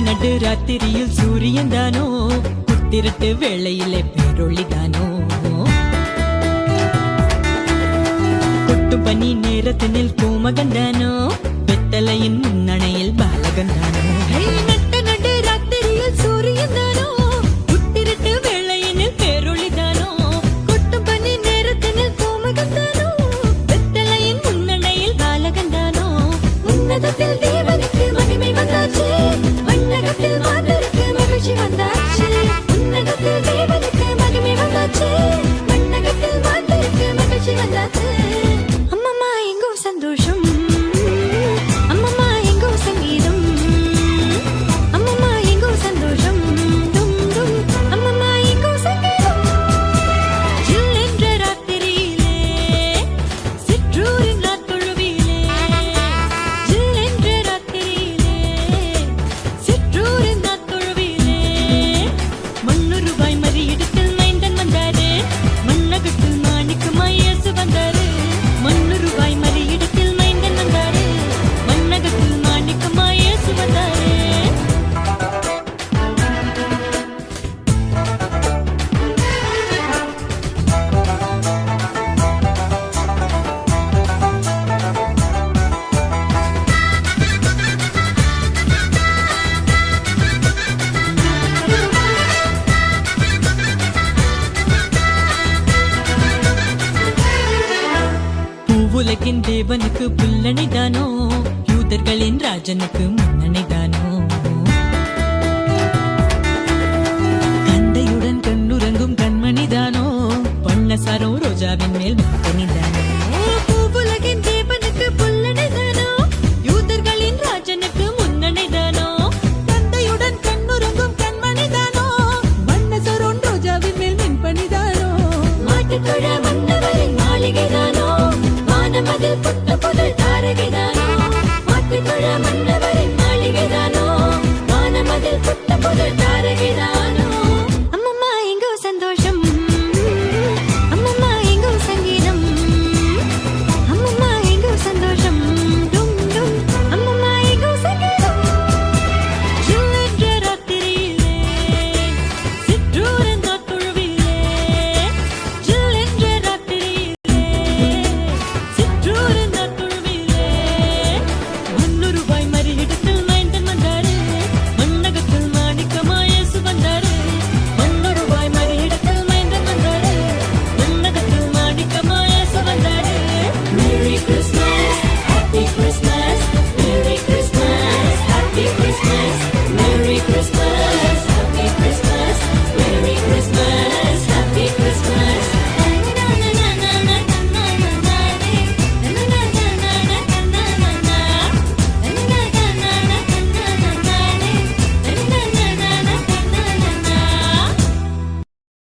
நடு ராத்திரியில் சூரியன் தானோ, புத்திரட்டு வேளையிலே பேரொழிதானோ, கொட்டு பனி நேரத்தினில் கோமகந்தானோ, வெத்தலையின் முன்னணையில் பாலகந்தானோ. நட்ட நடு ராத்திரியில் சூரியன் தானோ, புத்திரட்டு வேளையினில் பேரொழிதானோ, கொட்டு பனி நேரத்தினில் கோமகந்தானோ, வெத்தலையின் முன்னணையில் பாலகந்தானோ. உன்னதத்தில் தேவனுக்கு மகிமை வந்தாச்சு, வண்ணகத்தில் மாந்தருக்கு மகிழ்ச்சி வந்தாச்சு. உன்னதத்தில் தேவனுக்கு மகிமை வந்தாச்சு, வண்ணகத்தில் மாந்தருக்கு மகிழ்ச்சி வந்தாச்சு. அம்மம்மா எங்கோ சந்தோஷம், அம்மம்மா எங்கோ சங்கீதம், அம்மம்மா எங்கோ சந்தோஷம், டும் டும் அம்மம்மா எங்கோ சங்கீதம். ஜில் என்ற ராத்திரியிலே, சிற்றூரின் ராத்தொழுவிலே, ஜில் என்ற ராத்திரியிலே, சிற்றூரின் ராத்தொழுவிலே, மண்ணுருவாய் மறியிடத்தில் மைந்தன் வந்தாரு, மண்ணகத்தில் மாணிக்கமாய் இயேசு வந்தாரு. மண்ணுருவாய் மறியிடத்தில் மைந்தன் வந்தாரு, மண்ணகத்தில் மாணிக்கமாய் இயேசு வந்தாரு. பூவுலகின் தேவனுக்கு புல்லணைதானோ, யூதர்களின் ராஜனுக்கு முன்னணைதானோ, கந்தையுடன் கண்ணுறங்கும் கண்மணிதானோ, வண்ணசாரோ ரோஜாவின் மேல்